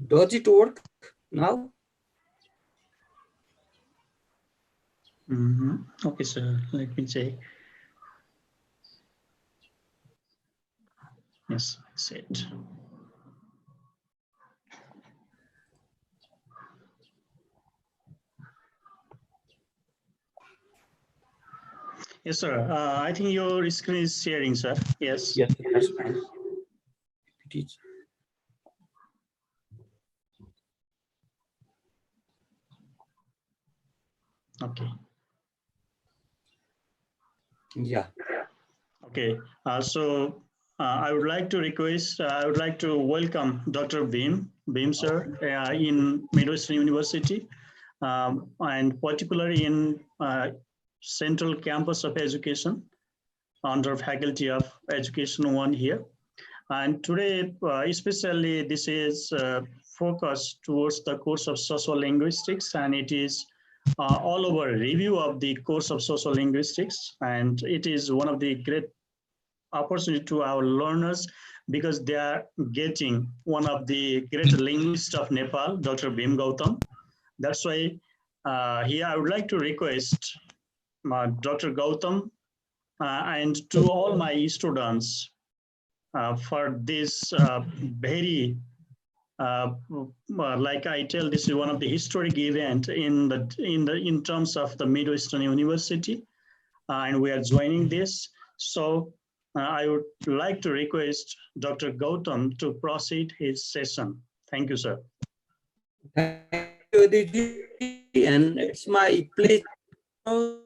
Does it work now? Okay, sir. Let me check. Yes, that's it. Yes, sir. I think your screen is sharing, sir. Yes. Yes, that's fine. It is. Okay. Yeah. Okay. I would like to request, I would like to welcome Dr. Bhim sir, in Midwestern University, and particularly in Central Campus of Education under Faculty of Education 1 here. And today, especially this is focused towards the course of social linguistics, and it is all over review of the course of social linguistics. And it is one of the great opportunity to our learners because they are getting one of the great linguists of Nepal, Dr. Bhim Gautam. That's why here I would like to request Dr. Gautam and to all my students for this very like I tell, this is one of the historic event in terms of the Midwestern University, and we are joining this. So I would like to request Dr. Gautam to proceed his session. Thank you, sir. Thank you, Aditi, and it's my pleasure to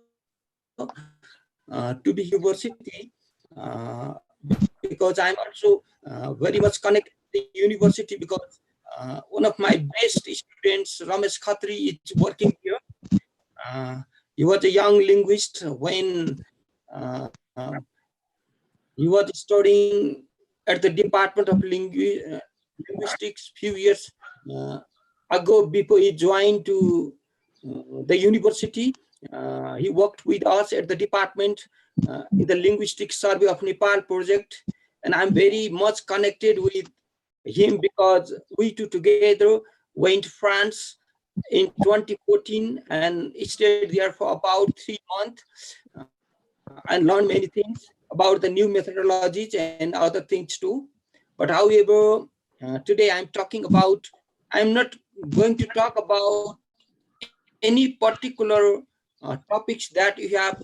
be university because I'm also very much connected to the university because one of my best students, Ramesh Khatri, is working here. He was a young linguist when he was studying at the Department of Linguistics few years ago before he joined to the university. He worked with us at the department in the Linguistic Survey of Nepal project, and I'm very much connected with him because we two together went to France in 2014 and stayed there for about 3 months and learned many things about the new methodologies and other things too. But however, today I'm not going to talk about any particular topics that you have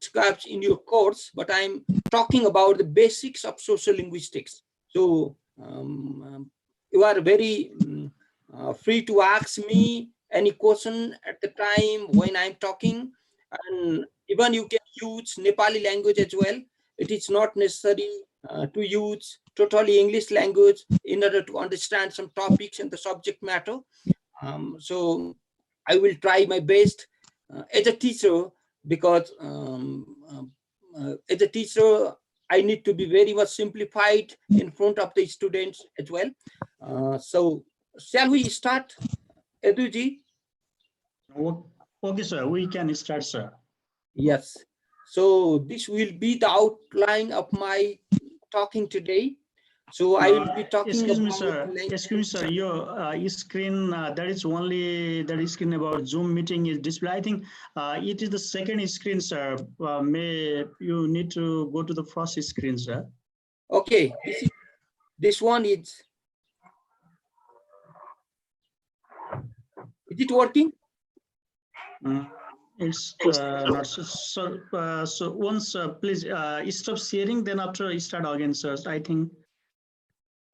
prescribed in your course, but I'm talking about the basics of social linguistics. So you are very free to ask me any question at the time when I'm talking, and even you can use Nepali language as well. It is not necessary to use totally English language in order to understand some topics and the subject matter. So I will try my best as a teacher because as a teacher, I need to be very much simplified in front of the students as well. So shall we start, Eduji? Okay, sir. We can start, sir. Yes. So this will be the outline of my talking today. So I will be talking. Excuse me, sir. Excuse me, sir. Your screen that is only the screen about Zoom meeting is display. I think it is the second screen, sir. May you need to go to the first screen, sir. Okay. This one is. Is it working? It's not so. So once, please stop sharing. Then after start again, sir. I think.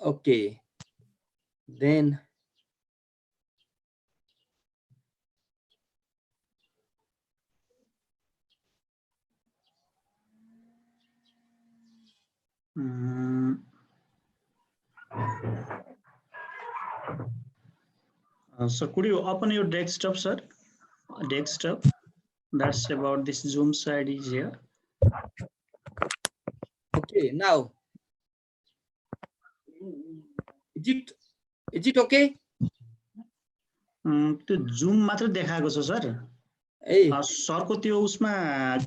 Okay. Then. So could you open your desktop, sir? Desktop. That's about this Zoom side is here. Okay, now. Is it okay? त्यो जुम मात्र देखाएको छ sir सरको त्यो उसमा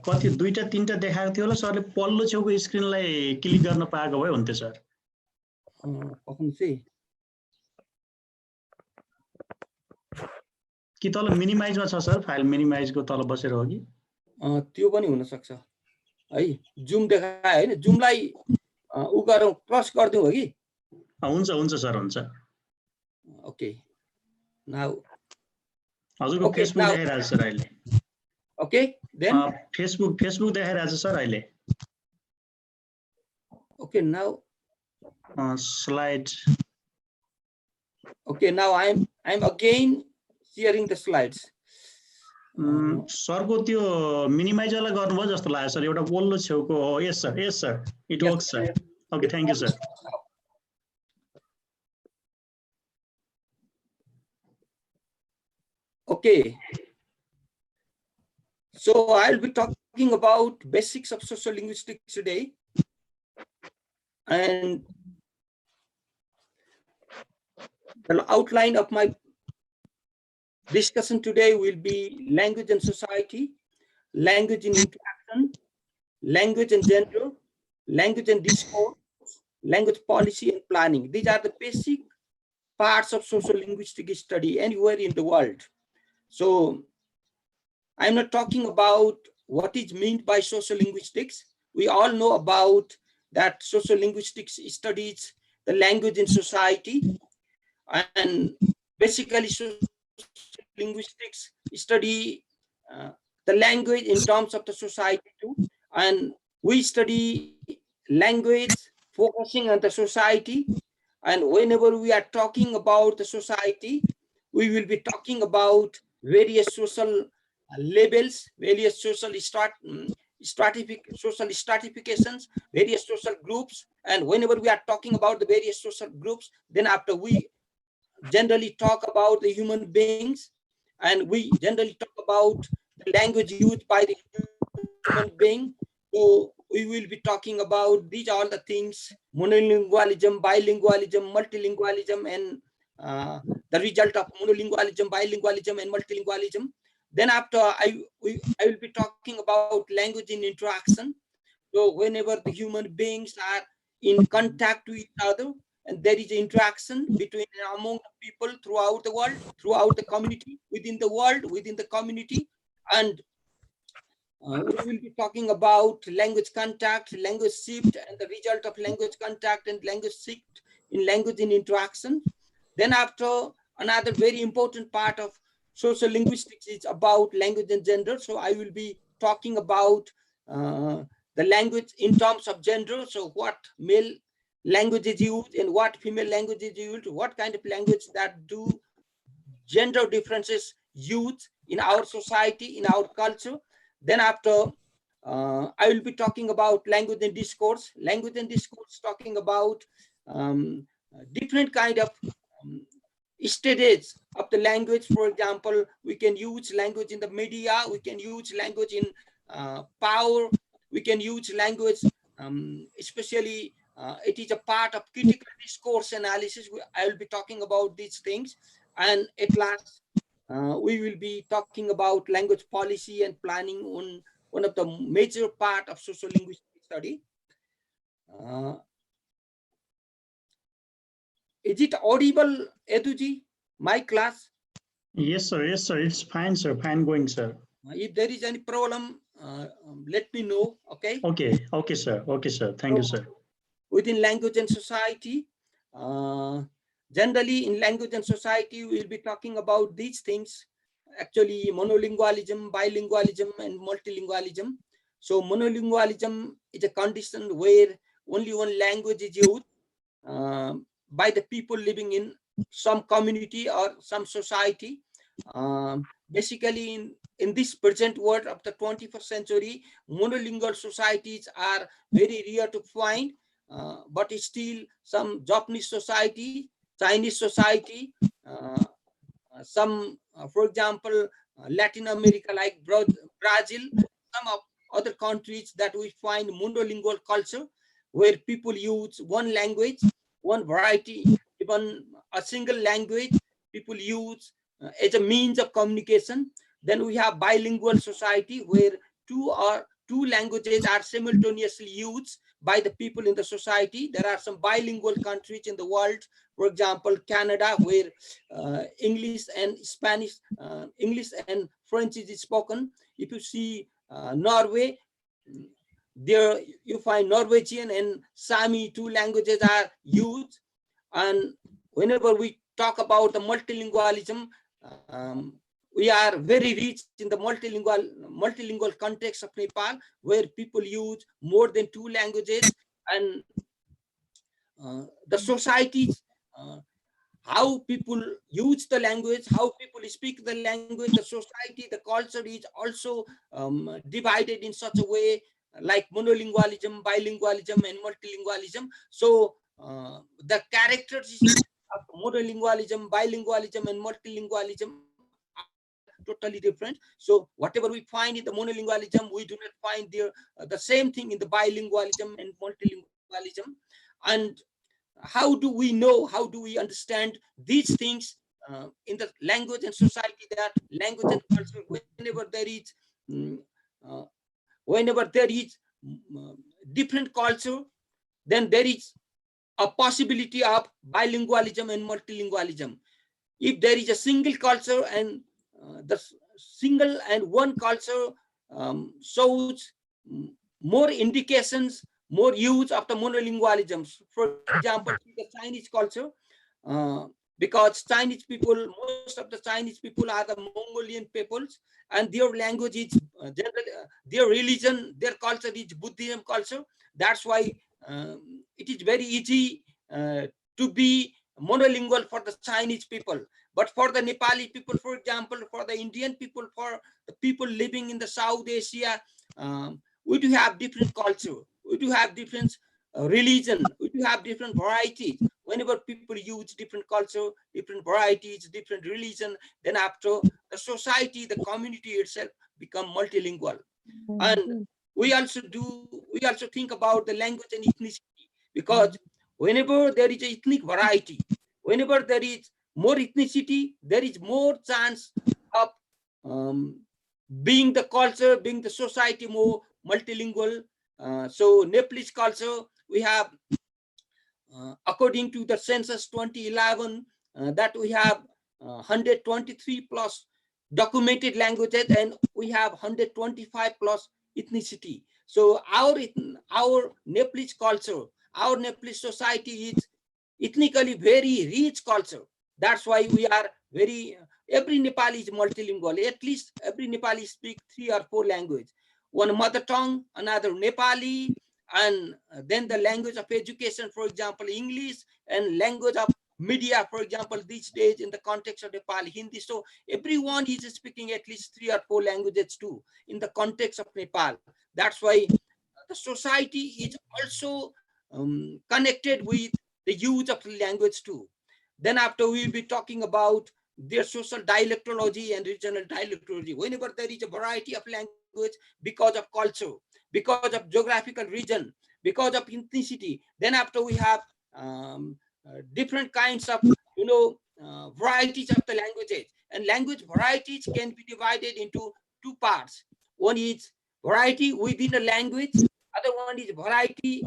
कति 2टा 3टा देखाएको थियो होला सरले पल्लो छेउको स्क्रिनलाई क्लिक गर्न पाएको भए हुन्थ्यो सर कि तल मिनिमाइजमा छ सर, फाइल मिनिमाइजको तल बसेर हो कि? त्यो पनि हुन सक्छ है। जुम देखायो हैन, जुमलाई उ गरौँ, क्रस गर्दिउँ हो कि? हुन्छ हुन्छ सर, हुन्छ। ओके, नाउ हजुरको okay, फेसबुक now देखाइरहेको छ सर अहिले। okay, then फेसबुक देखाइरहेको छ सर अहिले। okay, now slide. okay, now I'm again sharing the slides. सरको त्यो मिनिमाइज वाला गर्नुभयो जस्तो लाग्यो सर, एउटा बोल्लो छेउको हो। Yes sir, yes sir, it works sir. Okay, thank you sir. Okay, so I'll be talking about basics of social linguistics today, and the outline of my discussion today will be language and society, language in interaction, language and gender, language and discourse, language policy and planning. These are the basic parts of social linguistic study anywhere in the world. So I'm not talking about what is meant by social linguistics. We all know about that social linguistics studies the language in society, and basically social linguistics study the language in terms of the society too. And we study language focusing on the society. And whenever we are talking about the society, we will be talking about various social labels, various social stratifications, various social groups. And whenever we are talking about the various social groups, then after we generally talk about the human beings, and we generally talk about the language used by the human being. So we will be talking about these all the things: monolingualism, bilingualism, multilingualism, and the result of monolingualism, bilingualism, and multilingualism. Then after I will be talking about language in interaction. So whenever the human beings are in contact with each other, and there is interaction between and among the people throughout the world, throughout the community, within the world, within the community. And we will be talking about language contact, language shift, and the result of language contact and language shift in language in interaction. Then after, another very important part of social linguistics is about language and gender. So I will be talking about the language in terms of gender. So what male language is used and what female language is used, what kind of language that do gender differences used in our society, in our culture. Then after, I will be talking about language and discourse. Language and discourse talking about different kind of stages of the language. For example, we can use language in the media, we can use language in power, we can use language, especially it is a part of critical discourse analysis. I will be talking about these things. And at last, we will be talking about language policy and planning on one of the major part of social linguistic study. Is it audible, Eduji, my class? Yes, sir. Yes, sir. It's fine, sir. Fine going, sir. If there is any problem, let me know. Okay. Okay. Okay, sir. Okay, sir. Thank you, sir. Within language and society, generally in language and society, we will be talking about these things. Actually, monolingualism, bilingualism, and multilingualism. So monolingualism is a condition where only one language is used by the people living in some community or some society. Basically, in this present world of the 21st century, monolingual societies are very rare to find, but still some Japanese society, Chinese society, some, for example, Latin America like Brazil, some of other countries that we find monolingual culture where people use one language, one variety, even a single language people use as a means of communication. Then we have bilingual society where two languages are simultaneously used by the people in the society. There are some bilingual countries in the world, for example, Canada, where English and Spanish, English and French is spoken. If you see Norway, there you find Norwegian and Sami, two languages are used. And whenever we talk about the multilingualism, we are very rich in the multilingual context of Nepal, where people use more than two languages. And the societies, how people use the language, how people speak the language, the society, the culture is also divided in such a way, like monolingualism, bilingualism, and multilingualism. So the characteristics of monolingualism, bilingualism, and multilingualism are totally different. So whatever we find in the monolingualism, we do not find there the same thing in the bilingualism and multilingualism. And how do we know, how do we understand these things in the language and society, that language and culture, whenever there is mm, uh, different culture, then there is a possibility of bilingualism and multilingualism. If there is a single culture and the single and one culture shows more indications, more use of the monolingualism. For example, see the Chinese culture, uh, because Chinese people, most of the Chinese people are the Mongolian peoples, and their language is generally, their religion, their culture is Buddhism culture. That's why it is very easy to be monolingual for the Chinese people. But for the Nepali people, for example, for the Indian people, for the people living in the South Asia, we do have different culture, we do have different religion, we do have different varieties. Whenever people use different culture, different varieties, different religion, then after the society, the community itself become multilingual. And we also think about the language and ethnicity, because whenever there is a ethnic variety, whenever there is more ethnicity, there is more chance of um, being the culture, being the society more multilingual. So Nepalese culture, we have, according to the census 2011, that we have 123 plus documented languages, and we have 125 plus ethnicity. So our Nepalese culture, our Nepalese society is ethnically very rich culture. That's why we are very, every Nepali is multilingual. At least every Nepali speak 3 or 4 languages. One mother tongue, another Nepali, and then the language of education, for example, English, and language of media, for example, these days in the context of Nepal, Hindi. So everyone is speaking at least 3 or 4 languages too in the context of Nepal. That's why the society is also connected with the use of language too. Then after we'll be talking about their social dialectology and regional dialectology. Whenever there is a variety of language, because of culture, because of geographical region, because of ethnicity, then after we have different kinds of, varieties of the languages. And language varieties can be divided into 2 parts. One is variety within a language, other one is variety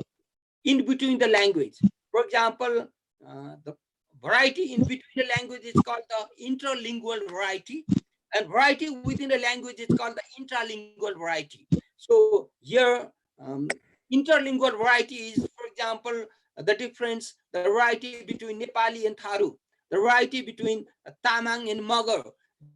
in between the language. For example, the variety in between the language is called the interlingual variety, and variety within the language is called the intralingual variety. So here, interlingual variety is, for example, the difference, the variety between Nepali and Tharu, the variety between Tamang and Magar.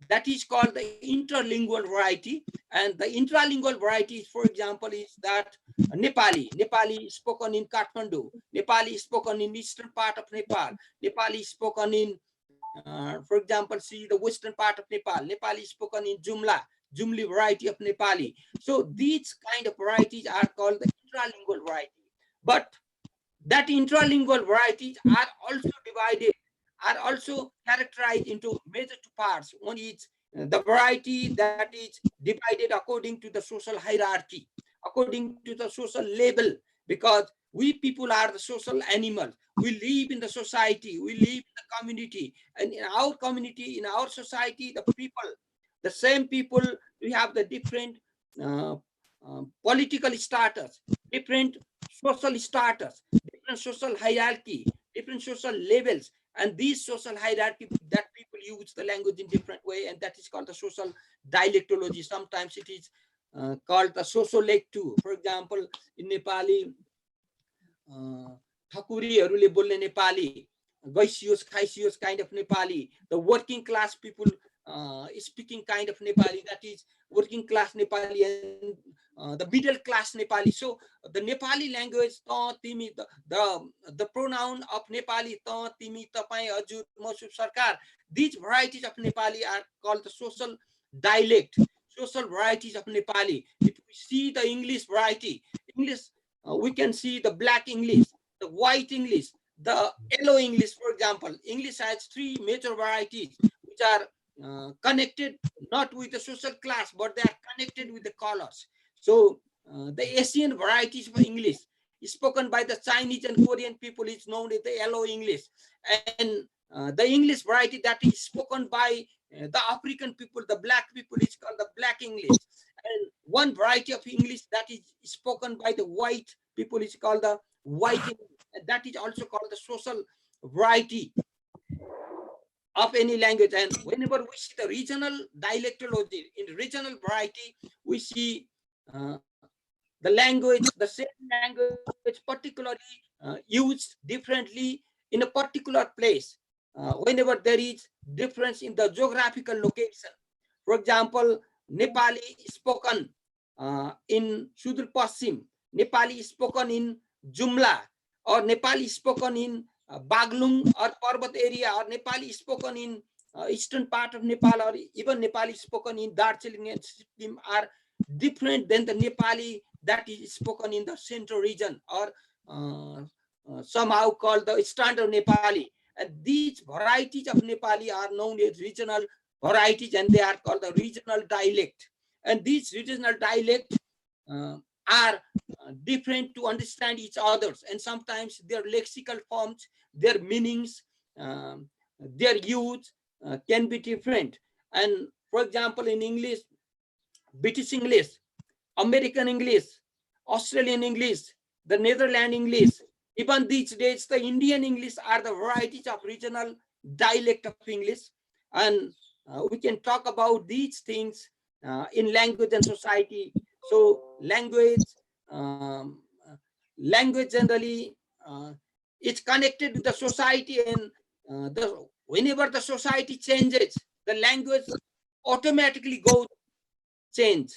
That is called the interlingual variety. And the intralingual variety, for example, is that Nepali is spoken in Kathmandu, Nepali is spoken in eastern part of Nepal, Nepali is spoken in, for example, see the western part of Nepal, Nepali is spoken in Jumli variety of Nepali. So these kind of varieties are called the intralingual variety. But that intralingual varieties are also divided, are also characterized into major 2 parts. One is the variety that is divided according to the social hierarchy, according to the social label, because we people are the social animals. We live in the society, we live in the community, and in our community, in our society, the people, the same people, we have the different uh, political status, different social status, different social hierarchy, different social levels, and these social hierarchy that people use the language in different way, and that is called the social dialectology. Sometimes it is called the sociolect. For example, in Nepali, ठकुरीहरूले बोल्ने Nepali, गैसियोस् खाइसियोस् kind of Nepali, the working class people speaking kind of Nepali, that is working class Nepali, and the middle class Nepali. So the Nepali language, ta timi, the pronoun of Nepali, ta timi, tapai, हजुर, म सरकार, these varieties of Nepali are called the social dialect, social varieties of Nepali. If we see the English variety, English, we can see the black English, the white English, the yellow English. For example, English has three major varieties which are connected not with the social class, but they are connected with the colors. So the Asian varieties of English spoken by the Chinese and Korean people is known as the yellow English, and the English variety that is spoken by the African people, the black people, is called the black English. And one variety of English that is spoken by the white people is called the white English. And that is also called the social variety of any language. And whenever we see the regional dialectology, in regional variety, we see the language, the same language particularly used differently in a particular place whenever there is difference in the geographical location. For example, Nepali is spoken in Sudur Paschim, Nepali is spoken in Jumla, or Nepali is spoken in Baglung or Parbat area, or Nepali is spoken in eastern part of Nepal, or even Nepali spoken in Darjeeling and Sikkim are different than the Nepali that is spoken in the central region, or somehow called the standard Nepali. And these varieties of Nepali are known as regional varieties, and they are called the regional dialect. And these regional dialects are different to understand each others, and sometimes their lexical forms, their meanings, their use can be different. And for example, in English, British English, American English, Australian English, the Netherlands English, even these days the Indian English are the varieties of regional dialect of English. And we can talk about these things in language and society. So language, language generally it's connected with the society, and whenever the society changes, the language automatically goes change.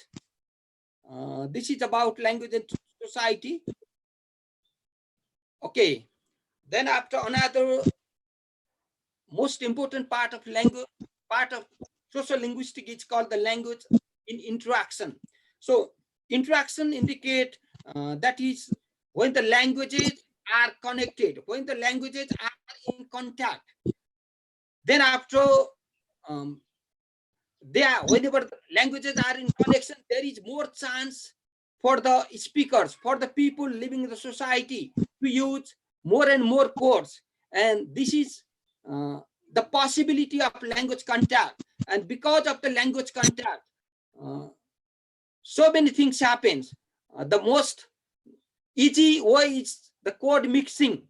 This is about language and society. Okay, then after, another most important part of language, part of social linguistics, is called the language in interaction. So interaction indicate that is when the languages are connected, when the languages are in contact, then after whenever the languages are in connection, there is more chance for the speakers, for the people living in the society, to use more and more codes. And this is the possibility of language contact. And because of the language contact, so many things happens. The most easy way is the code mixing.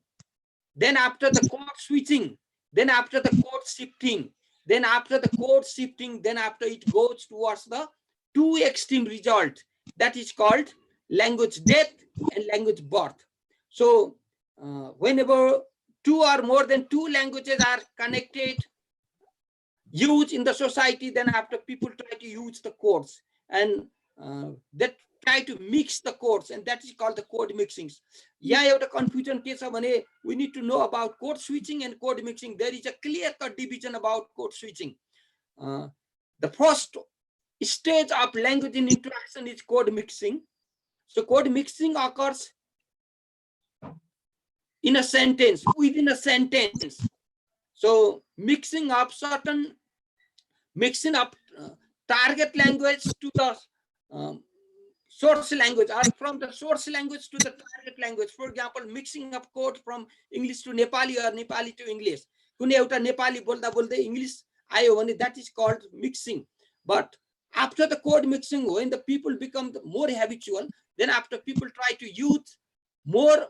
Then after the code switching, then after the code shifting, then after the code shifting, then after it goes towards the two extreme result, that is called language death and language birth. So whenever two or more than two languages are connected, used in the society, then after people try to use the codes, and that try to mix the codes, and that is called the code mixings. Yeah, you have the confusion case of we need to know about code switching and code mixing. There is a clear-cut division about code switching. The first stage of language in interaction is code mixing. So code mixing occurs in a sentence, within a sentence. So mixing up target language to the source language, or from the source language to the target language. For example, mixing up code from English to Nepali or Nepali to English. कुनै एउटा नेपाली बोल्दा बोल्दै English आयो भने, that is called mixing. But after the code mixing, when the people become more habitual, then after people try to use more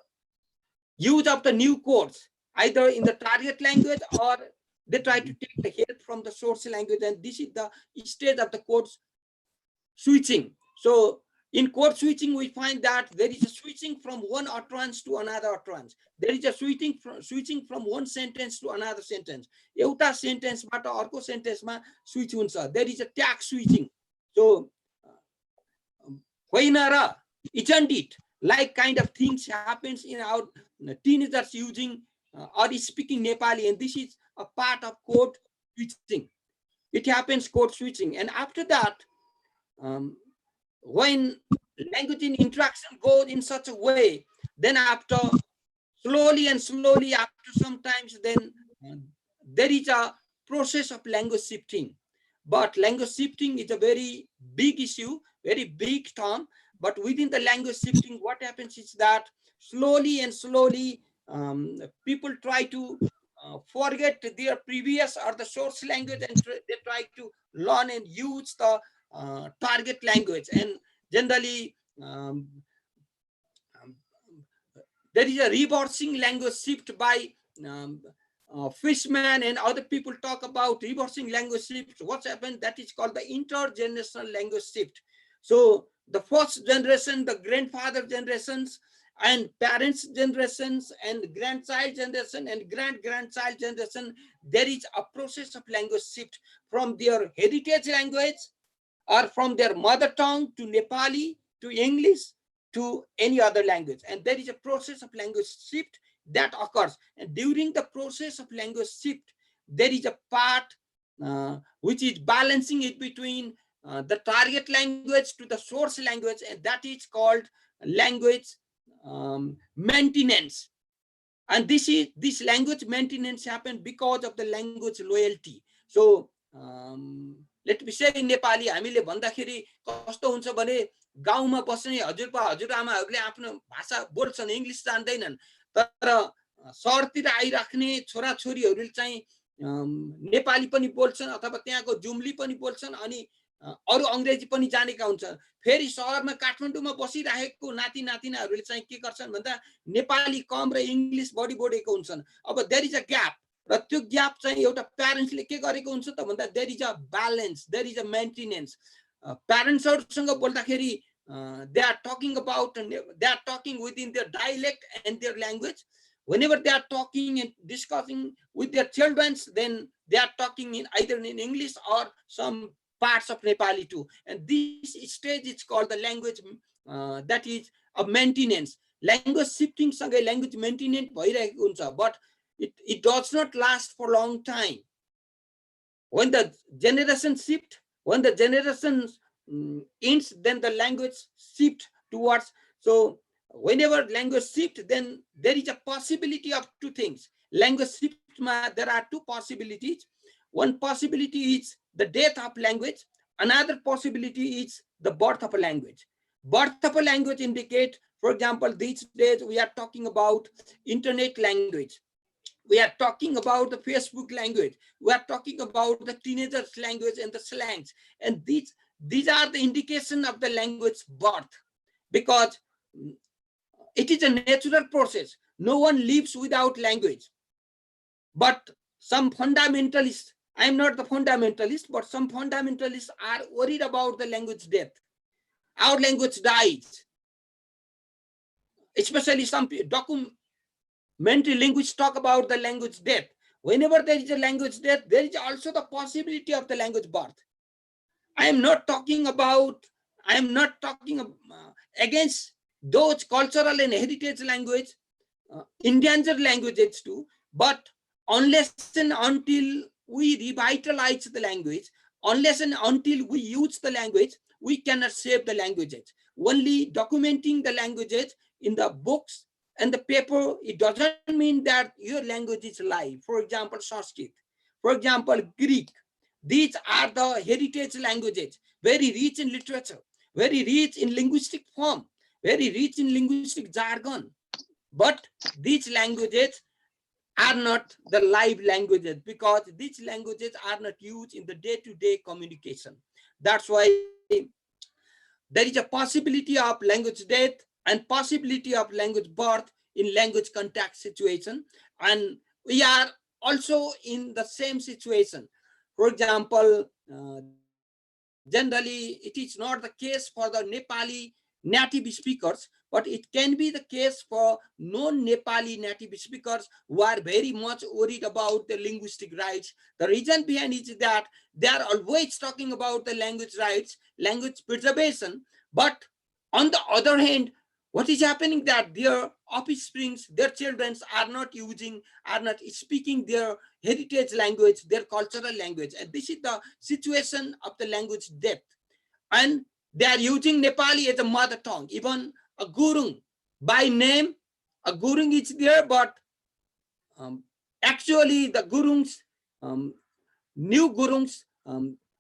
use of the new codes, either in the target language or they try to take the help from the source language, and this is the stage of the code switching. So in code switching, we find that there is a switching from one utterance to another utterance. There is a switching from one sentence to another sentence. Euta sentence bata arko sentence ma switch huncha. There is a tag switching. So hoina isn't it? Like kind of things happens in our teenagers using or speaking Nepali, and this is a part of code switching. It happens code switching, and after that, when language in interaction goes in such a way, then after slowly and slowly, after sometimes, then there is a process of language shifting. But language shifting is a very big issue, very big term. But within the language shifting, what happens is that slowly and slowly, people try to forget their previous or the source language, and they try to learn and use the target language. And generally, there is a reversing language shift by Fishman and other people talk about reversing language shift. What's happened? That is called the intergenerational language shift. So the first generation, the grandfather generations, and parents generations, and grandchild generation, and grandchild generation, there is a process of language shift from their heritage language or from their mother tongue to Nepali to English to any other language. And there is a process of language shift that occurs. And during the process of language shift, there is a part which is balancing it between the target language to the source language, and that is called language maintenance. And this language maintenance happened because of the language loyalty. So let me say in Nepali, हामीले भन्दाखेरि कस्तो हुन्छ भने गाउँमा बस्ने हजुरबा हजुरआमाहरूले आफ्नो भाषा बोल्छन्, इङ्ग्लिस जान्दैनन्, तर सहरतिर आइराख्ने छोराछोरीहरूले चाहिँ नेपाली पनि बोल्छन् अथवा त्यहाँको जुम्ली पनि बोल्छन्, अनि अरु अंग्रेजी पनि जानेका हुन्छन्। फेरि शहरमा काठमाडौँमा बसिरहेको नाति नातिनाहरूले चाहिँ के गर्छन् भन्दा नेपाली कम र इंग्लिश बढी बोलेको हुन्छन्। अब देयर इज अ ग्याप, र त्यो ग्याप चाहिँ एउटा प्यारेन्ट्सले के गरेको हुन्छ त भन्दा there is a balance, there is a maintenance. प्यारेन्ट्सहरुसँग बोल्दाखेरि they are talking about, they are talking within their dialect and their language. Whenever they are talking and discussing with their children, then they are talking in either in English or some parts of Nepali too. And this stage is called the language that is of maintenance. Language shifting सँगै language maintenance भइरहेको हुन्छ, but it does not last for a long time. When the generation shift, when the generations ends, then the language shift towards. So whenever language shift, then there is a possibility of two things. Language shift, there are two possibilities. One possibility is the death of language. Another possibility is the birth of a language. Birth of a language indicate, for example, these days we are talking about internet language. We are talking about the Facebook language. We are talking about the teenagers language and the slangs. And these are the indication of the language birth, because it is a natural process. No one lives without language. But some fundamentalists, I am not the fundamentalist, but some fundamentalists are worried about the language death. Our language dies. Especially some documentary linguists talk about the language death. Whenever there is a language death, there is also the possibility of the language birth. I am not talking against those cultural and heritage language, endangered languages too, but unless and until we revitalize the language, unless and until we use the language, we cannot save the languages. Only documenting the languages in the books and the paper, it doesn't mean that your language is alive. For example, Sanskrit, for example, Greek. These are the heritage languages, very rich in literature, very rich in linguistic form, very rich in linguistic jargon. But these languages are not the live languages, because these languages are not used in the day-to-day communication. That's why there is a possibility of language death and possibility of language birth in language contact situation. And we are also in the same situation. For example, generally it is not the case for the Nepali native speakers, but it can be the case for non-Nepali native speakers who are very much worried about the linguistic rights. The reason behind it is that they are always talking about the language rights, language preservation, but on the other hand, what is happening that their offsprings, their children are not speaking their heritage language, their cultural language. And this is the situation of the language death. And they are using Nepali as a mother tongue. Even a gurung, by name, a gurung is there, but actually the gurungs, new gurungs,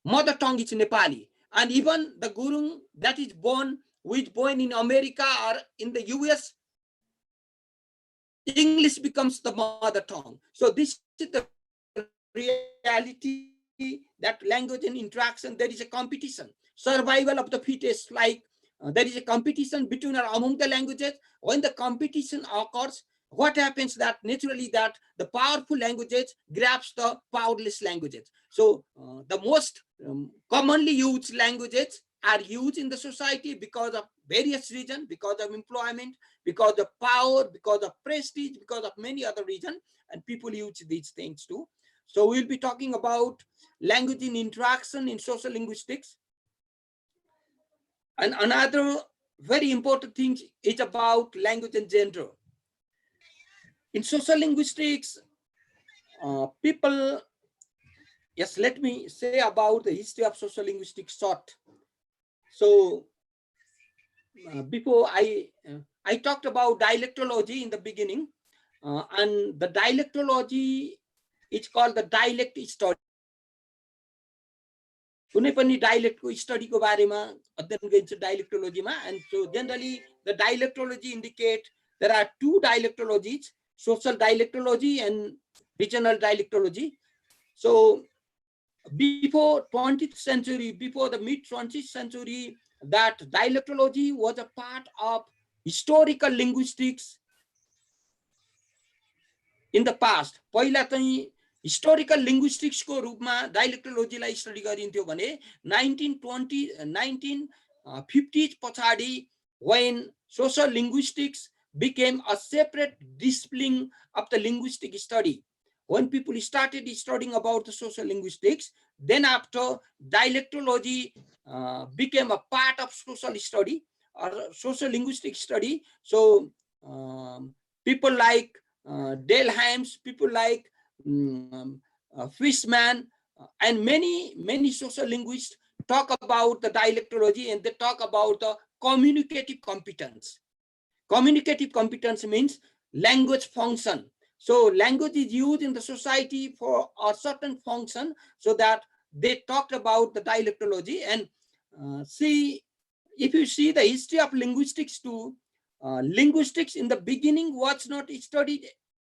mother tongue is Nepali. And even the gurung that is born in America or in the US, English becomes the mother tongue. So this is the reality, that language and interaction, there is a competition. Survival of the fittest, like there is a competition between or among the languages. When the competition occurs, what happens that naturally that the powerful languages grabs the powerless languages. So the most commonly used languages are used in the society because of various reasons, because of employment, because of power, because of prestige, because of many other reasons, and people use these things too. So we'll be talking about language in interaction in social linguistics. And another very important thing is about language and gender. In social linguistics, people, yes, let me say about the history of social linguistics short. So before I talked about dialectology in the beginning, and the dialectology, it's called the dialect study. कुनै पनि डायलेक्टको स्टडीको बारेमा अध्ययन गरिन्छ डायलेक्टोलोजीमा. And so generally the dialectology indicate there are two dialectologies, social dialectology and regional dialectology. So before 20th century, before the mid 20th century, that dialectology was a part of historical linguistics in the past. पहिला चाहिँ historical लिङ्ग्विस्टिक्सको रूपमा डायलेक्टोलोजीलाई study गरिन्थ्यो भने 1950s पछाडि, when social linguistics became a separate discipline of the linguistic study, when people started studying about the social linguistics, then after dialectology became a part of social study or social linguistic study. So people like Delheims, people like Fishman, and many social linguists talk about the dialectology, and they talk about the communicative competence. Communicative competence means language function. So language is used in the society for a certain function, so that they talked about the dialectology. And see, if you see the history of linguistics too, linguistics in the beginning was not studied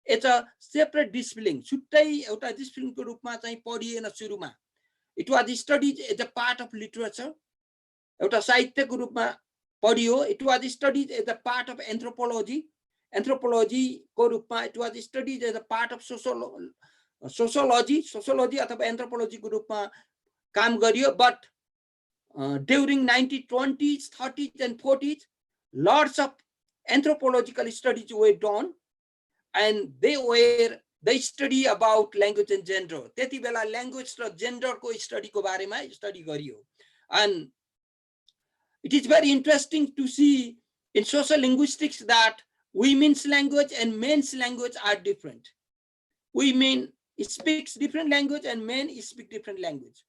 as a separate discipline. छुट्टै एउटा डिसिप्लिनको रूपमा चाहिँ पढिएन सुरुमा. It was studied as a part of literature, एउटा साहित्यको रूपमा पढियो. It was studied as a part of anthropology, को रूपमा. It was studied as a part of sociology अथवा anthropology को रूपमा काम गरियो. But during 1920s, 30s and 40s, lots of anthropological studies were done, and they were the study about language and gender. त्यति बेला language र gender को study को बारेमा study गरियो. And it is very interesting to see in social linguistics that women's language and men's language are different. Women speaks different language and men speak different language.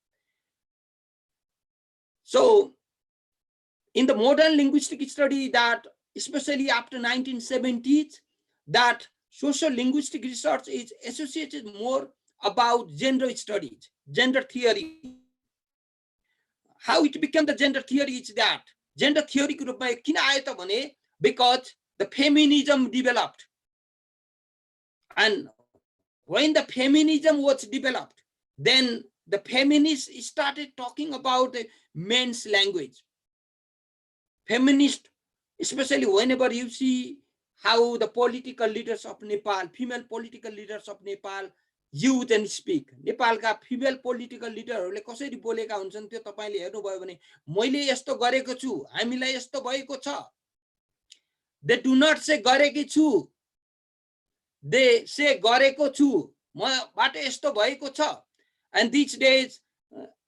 So in the modern linguistic study, that especially after 1970s, that social linguistic research is associated more about gender studies, gender theory. How it became the gender theory is that gender theory को रूपमा किन आयो त भने, because the feminism developed. And when the feminism was developed, then the feminists started talking about the men's language. Feminists especially whenever you see how the political leaders of Nepal, female political leaders of Nepal use and speak. नेपालका female political लिडरहरूले कसरी बोलेका हुन्छन् त्यो तपाईले हेर्नुभयो भने मैले यस्तो गरेको छु, हामीलाई यस्तो भएको छ. They do not say गरेकी छु. They say गरेको छु. मबाट यस्तो भएको छ. And these days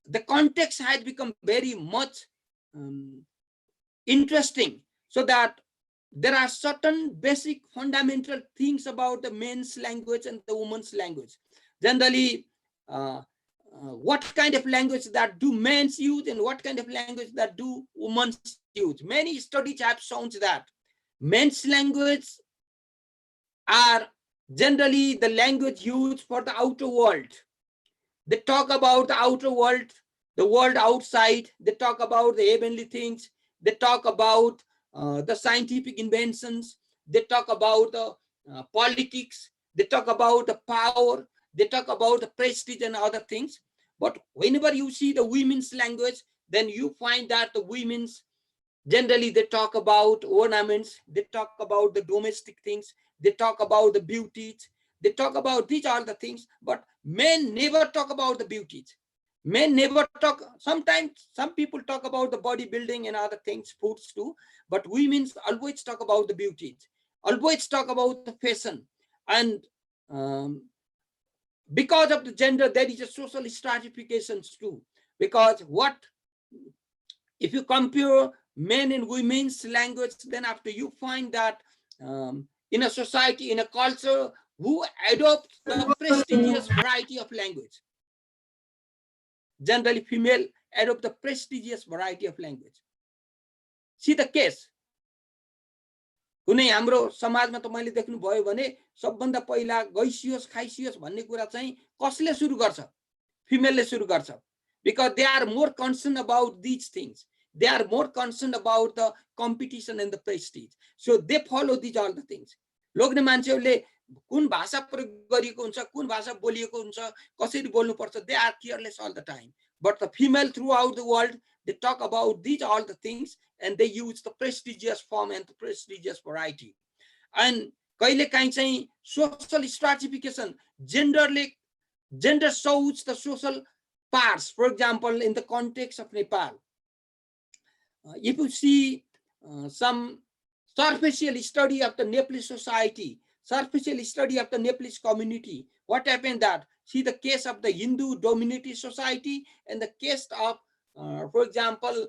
the context has become very much interesting, so that there are certain basic fundamental things about the men's language and the woman's language. Generally, what kind of language that do men's use and what kind of language that do women's use. Many studies have shown that men's language are generally the language used for the outer world. They talk about the outer world, the world outside. They talk about the heavenly things. They talk about the scientific inventions. They talk about the politics. They talk about the power. They talk about the prestige and other things. But whenever you see the women's language, then you find that the women's, generally they talk about ornaments. They talk about the domestic things. They talk about the beauties. They talk about these are the things. But men never talk about the beauties. Men never talk. Sometimes some people talk about the bodybuilding and other things, foods too, but women always talk about the beauties, always talk about the fashion. And because of the gender, there is a social stratifications too. Because what if you compare men and women's language, then after you find that in a society, in a culture, who adopts the prestigious variety of language. Generally, female adopt the prestigious variety of language. See the case. कुनै हाम्रो समाजमा तपाईले देख्नु भयो भने सबभन्दा पहिला गइसियोस् खाइसियोस् भन्ने कुरा चाहिँ कसले सुरु गर्छ? फिमेलले सुरु गर्छ. Because they are more concerned about these things. They are more concerned about the competition and the prestige. So they follow these all the things. लोग्ने मान्छेहरूले कुन भाषा प्रयोग गरिएको हुन्छ, कुन भाषा बोलिएको हुन्छ, कसरी बोल्नु पर्छ, they are careless all the time. But the female throughout the world, they talk about these all the things, and they use the prestigious form and the prestigious variety. And कहिलेकाहीँ चाहिँ social stratification, gender shows the social parts. For example, in the context of Nepal, if you see some superficial study of the Nepalese society, superficial study of the Nepalese community, what happened that, see the case of the Hindu dominated society and the case of, for example,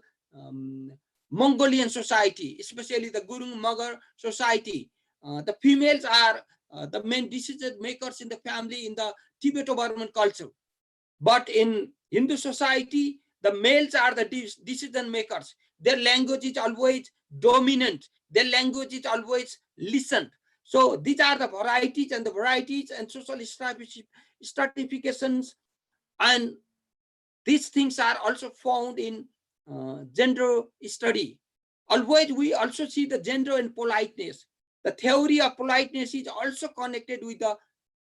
Mongolian society, especially the Gurung Magar society. The females are the main decision makers in the family in the Tibeto-Burman culture. But in Hindu society, the males are the decision makers. Their language is always dominant. Their language is always listened. So these are the varieties and social stratifications, and these things are also found in gender study. Always we also see the gender and politeness. The theory of politeness is also connected with the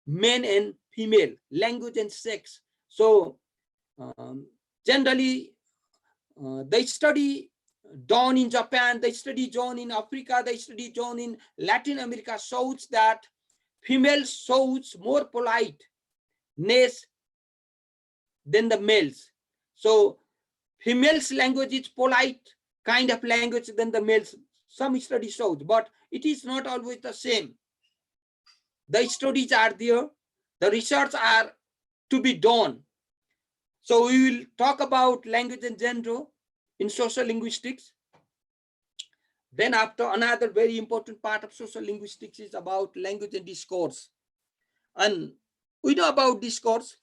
men and female, language and sex. So generally they study done in Japan, they study done in Africa, they study done in Latin America, shows that female shows more politeness than the males. So females' language is polite kind of language than the males. Some study shows, but it is not always the same. The studies are there, the research are to be done. So we will talk about language and gender in social linguistics. Then after, another very important part of social linguistics is about language and discourse. And we know about discourse.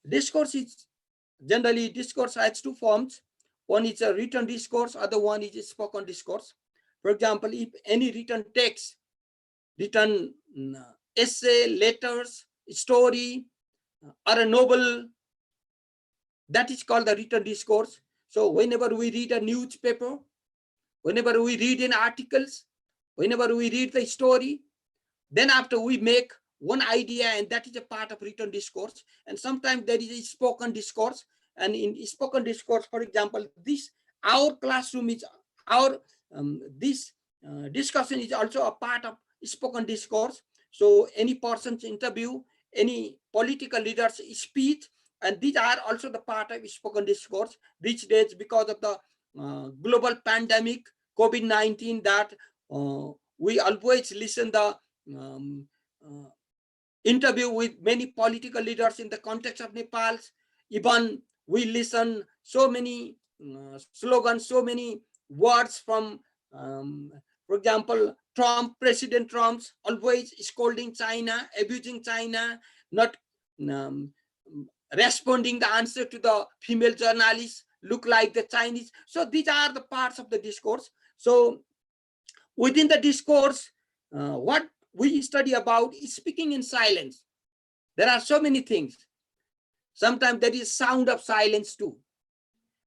Discourse is generally, discourse has two forms. One is a written discourse, other one is a spoken discourse. For example, if any written text, written essay, letters, story, or a novel, that is called the written discourse. So whenever we read a newspaper, whenever we read in articles, whenever we read the story, then after we make one idea, and that is a part of written discourse. And sometimes there is a spoken discourse. And in spoken discourse, for example, this our classroom is our this discussion is also a part of spoken discourse. So any person's interview, any political leader's speech, and these are also the part of spoken discourse these days because of the global pandemic COVID-19, that we always listen the uh, interview with many political leaders in the context of Nepal. Even we listen so many slogans, so many words from, for example, President Trump's always scolding China, abusing China, not um, responding the answer to the female journalists, look like the Chinese. So these are the parts of the discourse. So within the discourse, what we study about is speaking in silence. There are so many things. Sometimes there is sound of silence too.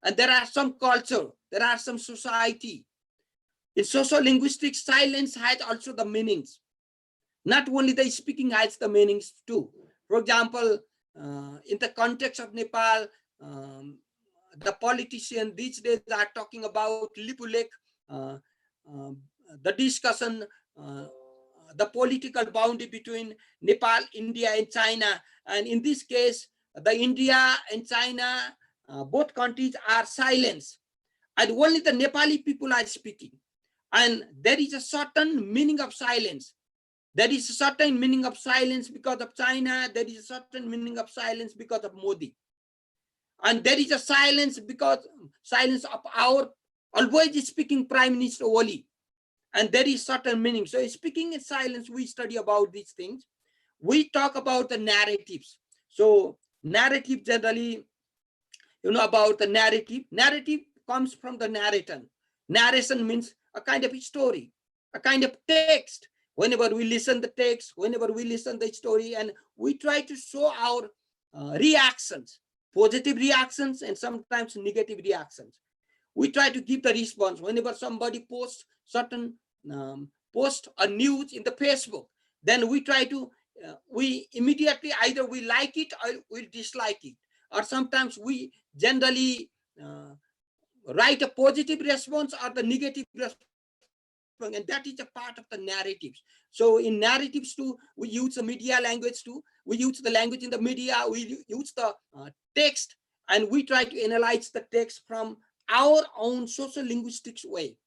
And there are some culture, there are some society. In social linguistics, silence has also the meanings. Not only the speaking has the meanings too. For example, in the context of Nepal, the politicians these days are talking about Lipulek, uh, the discussion, the political boundary between Nepal, India, and China. And in this case, the India and China, both countries are silenced, and only the Nepali people are speaking. And there is a certain meaning of silence. There is a certain meaning of silence because of China. There is a certain meaning of silence because of Modi. And there is a silence of our always speaking Prime Minister Oli. And there is certain meaning. So speaking in silence, we study about these things. We talk about the narratives. So narrative generally, about the narrative. Narrative comes from the narration. Narration means a kind of story, a kind of text. Whenever we listen the text, whenever we listen the story, and we try to show our reactions, positive reactions and sometimes negative reactions. We try to give the response whenever somebody posts certain post a news in the Facebook. Then we try to we immediately either we like it or we dislike it, or sometimes we generally write a positive response or the negative response, and that is a part of the narratives. So in narratives too, we use the media language too. We use the language in the media. We use the text, and we try to analyze the text from our own social linguistics way.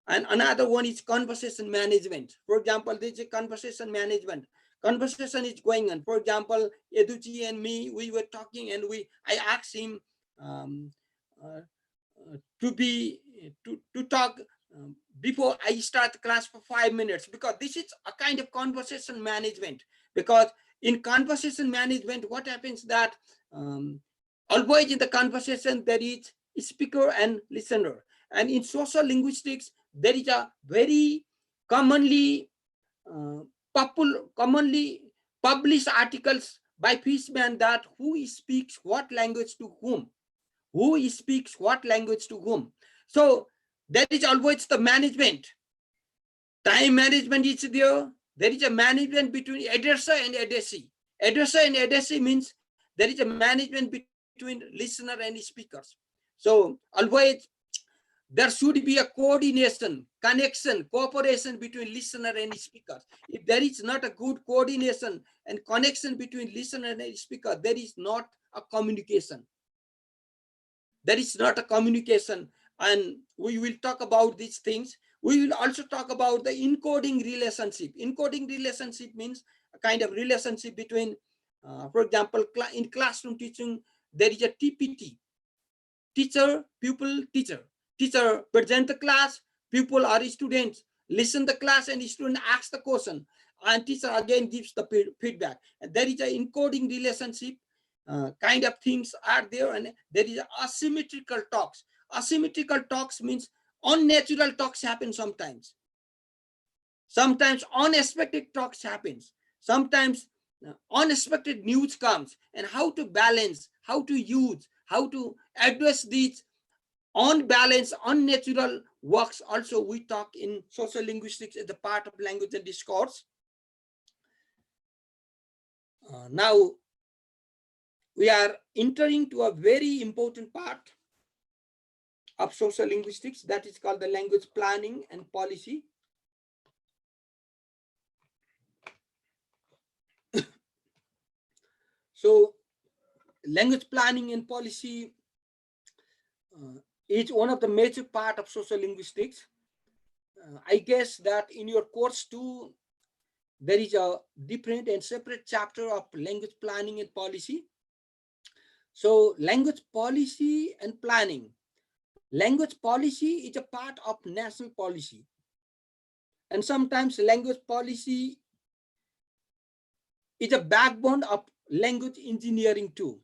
And another one is conversation management. For example, this is conversation management. Conversation is going on. For example, Eduji and me, we were talking, and I asked him uh, to talk before I start the class for 5 minutes, because this is a kind of conversation management. Because in conversation management, what happens that always in the conversation there is speaker and listener. And in social linguistics, there is a very commonly commonly published articles by Fishman that who speaks what language to whom, who speaks what language to whom. So there is always the management. Time management is there. There is a management between addresser and addressee. Addresser and addressee means there is a management between listener and speakers. So always there should be a coordination, connection, cooperation between listener and speaker. If there is not a good coordination and connection between listener and speaker, there is not a communication. There is not a communication. And we will talk about these things. We will also talk about the encoding relationship. Encoding relationship means a kind of relationship between, for example, in classroom teaching, there is a TPT, teacher, pupil, teacher. Teacher present the class, pupil or students listen the class, and the student asks the question, and teacher again gives the feedback. And there is an encoding relationship kind of things are there, and there is asymmetrical talks. Asymmetrical talks means unnatural talks happen sometimes. Sometimes unexpected talks happens. Sometimes unexpected news comes, and how to balance, how to use, how to address these unbalanced, unnatural works also we talk in social linguistics as a part of language and discourse. Now we are entering to a very important part of social linguistics that is called the language planning and policy. So language planning and policy is one of the major part of social linguistics. I guess that in your course too, there is a different and separate chapter of language planning and policy. So language policy and planning. Language policy is a part of national policy. And sometimes language policy is a backbone of language engineering too.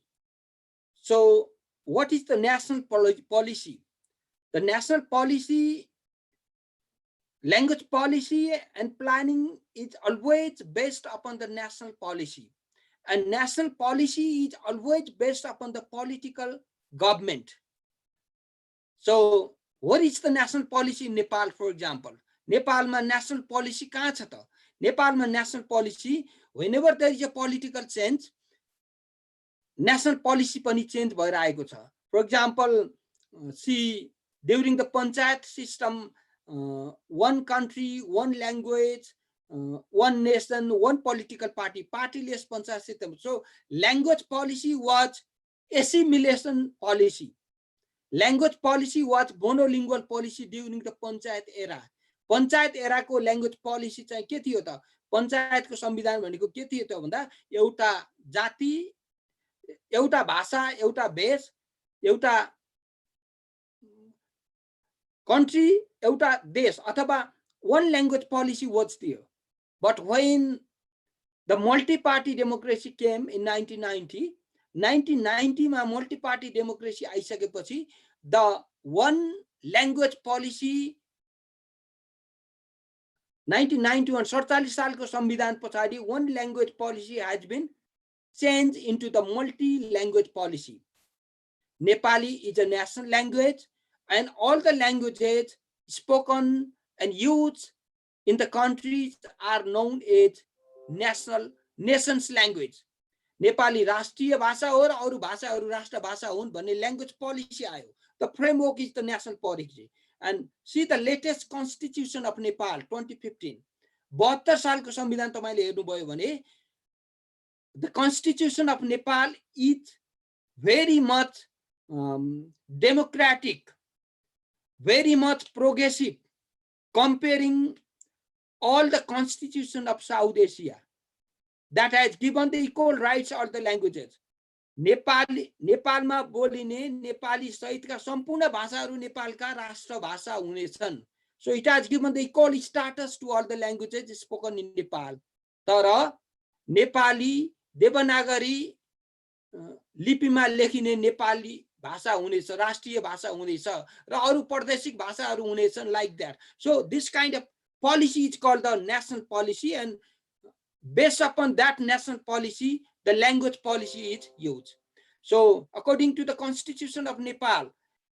So what is the national policy? The national policy, language policy and planning is always based upon the national policy. And national policy is always based upon the political government. So what is the national policy in Nepal, for example? Nepalma national policy कहाँ छ त? Nepalma national policy, whenever there is a political change, national policy पनि change भएर आएको छ. For example, see, during the panchayat system, one country, one language, one nation, one political party, partyless panchayat system. So language policy was assimilation policy. Language policy was monolingual policy during the panchayat era. Panchayat era को language policy चाहिँ के थियो त? पंचायत को संविधान भनेको के थियो त भन्दा एउटा जाति, एउटा भाषा, एउटा भेष, एउटा country, एउटा देश अथवा one language policy was there. But when the multi-party democracy came in 1990 मा multi-party democracy आइसकेपछि the one language policy 1991 47 सालको संविधान पछाडि one language policy has been changed into the multi-language policy. Nepali is a national language and all the languages spoken and used in the countries are known as nation's language. Nepali राष्ट्रिय भाषा हो र अरु भाषाहरु राष्ट्र भाषा हुन् भन्ने language policy आयो. The framework is the national policy. And see the latest constitution of Nepal 2015. 72 सालको संविधान तपाईले हेर्नुभयो भने the constitution of Nepal is very much democratic, very much progressive, comparing all the constitution of South Asia that has given the equal rights all the languages. नेपालमा बोलिने नेपाली सहितका सम्पूर्ण भाषाहरू नेपालका राष्ट्र भाषा हुनेछन्. So it has given the equal status to all the languages spoken in Nepal. तर नेपाली देवनागरी लिपिमा लेखिने नेपाली भाषा हुनेछ, राष्ट्रिय भाषा हुनेछ र अरु प्रादेशिक भाषाहरू हुनेछन् like that. So this kind of policy is called the national policy, and based upon that national policy the language policy is used. So according to the constitution of Nepal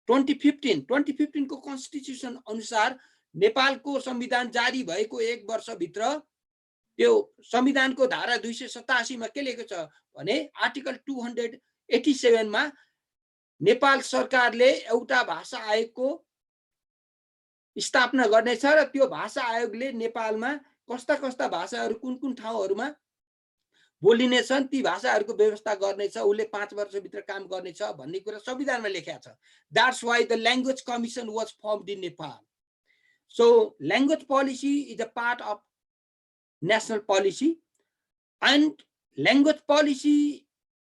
2015 को constitution अनुसार नेपालको संविधान जारी भएको 1 वर्ष भित्र त्यो संविधानको धारा 287 मा के लेखेको छ भने आर्टिकल 287 मा नेपाल सरकारले एउटा भाषा आयोगको स्थापना गर्नेछ र त्यो भाषा आयोगले नेपालमा कस्ता कस्ता भाषाहरू कुन कुन ठाउँहरुमा बोलिने छन् ती भाषाहरूको व्यवस्था गर्नेछ, उले 5 वर्ष भित्र काम गर्नेछ भन्ने कुरा संविधानमा लेखेको छ. That's why the language commission was formed in Nepal. So language policy is a part of national policy, and language policy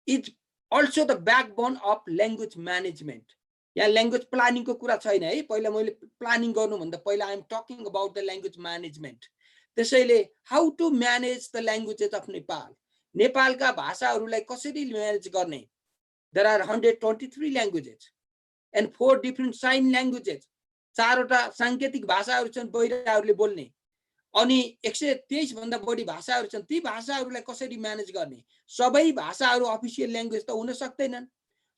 is also the backbone of language management. यहाँ language planning को कुरा छैन है. पहिला मैले planning गर्नु भन्दा पहिला I am talking about the language management. त्यसैले how to manage the languages of Nepal. नेपालका भाषाहरूलाई कसरी म्यानेज गर्ने? There are 123 languages and 4 different sign languages. 4 वटा सांकेतिक भाषाहरू छन् बहिराहरूले बोल्ने. अनि 123 भन्दा बढी भाषाहरू छन्. ती भाषाहरूलाई कसरी म्यानेज गर्ने? सबै भाषाहरू अफिसियल ल्याङ्ग्वेज त हुन सक्दैनन्.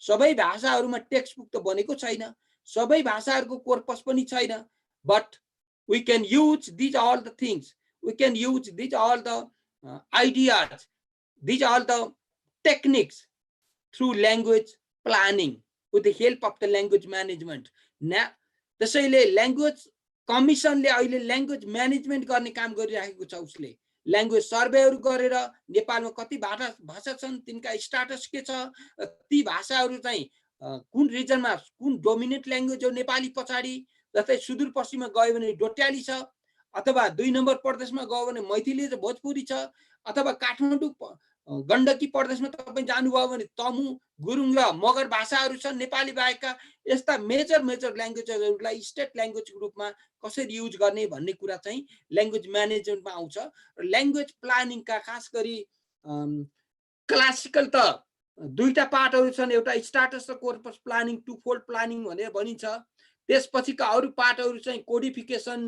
सबै भाषाहरूमा टेक्स्ट बुक त बनेको छैन. सबै भाषाहरूको कोर्पस पनि छैन. But we can use these all the things. We can use these all the ideas. These are the techniques through language planning with the help of the language management. त्यसैले language commission ले अहिले language management गर्ने काम गरिरहेको छ. उसले language सर्वेहरू गरेर नेपालमा कति भाषा छन्, तिनका स्टाटस के छ, ती भाषाहरू चाहिँ कुन रिजनमा कुन डोमिनेन्ट ल्याङ्ग्वेज हो नेपाली पछाडि, जस्तै सुदूरपश्चिममा गयो भने डोट्याली छ, अथवा 2 नम्बर प्रदेशमा गयो भने मैथिली र भोजपुरी छ, अथवा काठमाडौँ गण्डकी प्रदेशमा तपाईँ जानुभयो भने तमु, गुरुङ र मगर भाषाहरू छन् नेपाली बाहेकका। यस्ता मेजर ल्याङ्ग्वेजहरूलाई स्टेट ल्याङ्ग्वेजको रूपमा कसरी युज गर्ने भन्ने कुरा चाहिँ ल्याङ्ग्वेज म्यानेजमेन्टमा आउँछ। र ल्याङ्ग्वेज प्लानिङका खास गरी क्लासिकल त दुईटा पार्टहरू छन्, एउटा स्टाटस र corpus planning, twofold planning भनेर भनिन्छ। त्यसपछिका अरू पार्टहरू चाहिँ कोडिफिकेसन,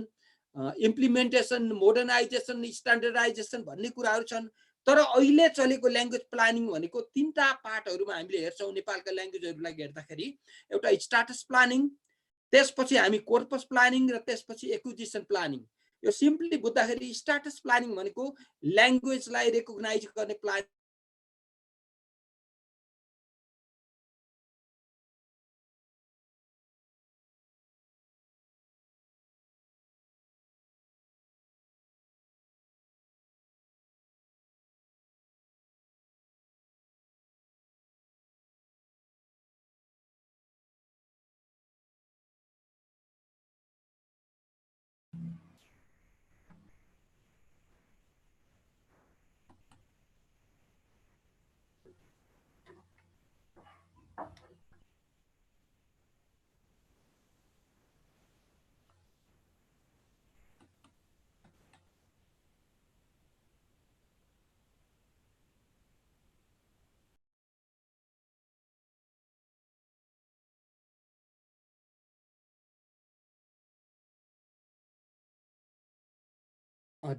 इम्प्लिमेन्टेसन, मोडर्नाइजेसन, स्ट्यान्डर्डाइजेसन भन्ने कुराहरू छन्। तर अहिले चलेको ल्याङ्ग्वेज प्लानिङ भनेको 3टा पार्टहरूमा हामीले हेर्छौँ नेपालका ल्याङ्ग्वेजहरूलाई हेर्दाखेरि। एउटा स्टाटस प्लानिङ, त्यसपछि हामी कोर्पस प्लानिङ, र त्यसपछि एक्विजिसन प्लानिङ। यो सिम्पली बुझ्दाखेरि स्टाटस प्लानिङ भनेको ल्याङ्ग्वेजलाई रेकग्नाइज गर्ने प्लानिङ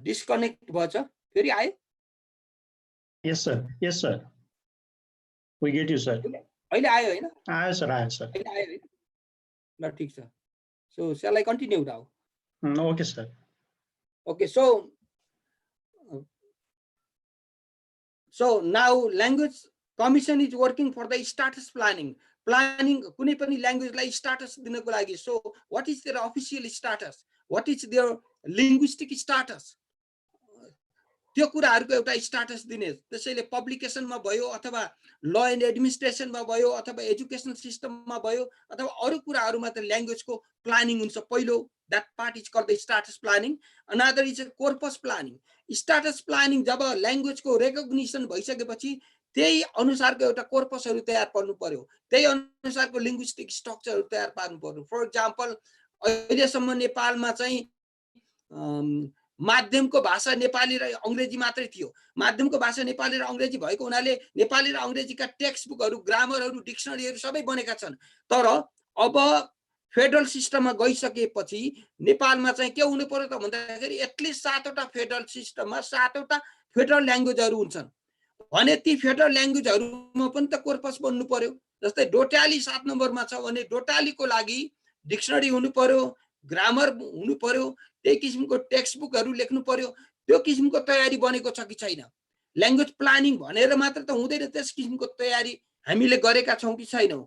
डिस्कनेक्ट भएछ, फेरि आयो? Yes, sir. Yes, sir. We get you, sir. अहिले आयो होइन? आयो सर, आयो सर। अहिले आयो होइन? ल ठिक छ। So shall I continue now? Okay, sir. Okay, so now language commission is working for the status planning. Planning कुनै पनि ल्याङ्ग्वेजलाई स्टाटस दिनको लागि। So what is their official status? What is their linguistic status? त्यो कुराहरुको एउटा status दिने। त्यसैले पब्लिकेसनमा भयो, अथवा ल एन्ड एडमिनिस्ट्रेसनमा भयो, अथवा एजुकेशनल सिस्टममा भयो, अथवा अरु कुराहरुमा त ल्याङ्ग्वेजको प्लानिङ हुन्छ। पहिलो that part is called the status planning. Another is a corpus planning. Status planning जब ल्याङ्ग्वेजको रेकग्निसन भइसकेपछि त्यही अनुसारको एउटा कोर्पसहरु तयार पार्नु पर्यो, त्यही अनुसारको लिंग्विस्टिक स्ट्रक्चरहरु तयार पार्नु पर्यो। फर एक्जाम्पल अहिलेसम्म नेपालमा चाहिँ माध्यमको भाषा नेपाली र अंग्रेजी मात्रै थियो। माध्यमको भाषा नेपाली र अंग्रेजी भएको हुनाले नेपाली र अंग्रेजीका टेक्स्ट बुकहरु, ग्रामरहरु, डिक्सनरीहरु सबै बनेका छन्। तर अब फेडरल सिस्टममा गइसकेपछि नेपालमा चाहिँ के हुनु पर्यो त भन्दाखेरि एटलिस्ट 7 वटा फेडरल सिस्टममा 7 वटा फेडरल ल्याङ्ग्वेजहरु हुन्छन् भने ती फेडरल ल्याङ्ग्वेजहरुमा पनि त कोर्पस बन्नु पर्यो। जस्तै डोटाली 7 नम्बरमा छ भने डोटालीको लागि डिक्सनरी हुनु पर्यो, ग्रामर हुनु पर्यो, त्यही किसिमको टेक्स्ट बुकहरु लेख्नु पर्यो। त्यो किसिमको तयारी बनेको छ कि छैन? ल्याङ्ग्वेज प्लानिङ भनेर मात्र त हुँदैन, त्यस किसिमको तयारी हामीले गरेका छौं कि छैनौं,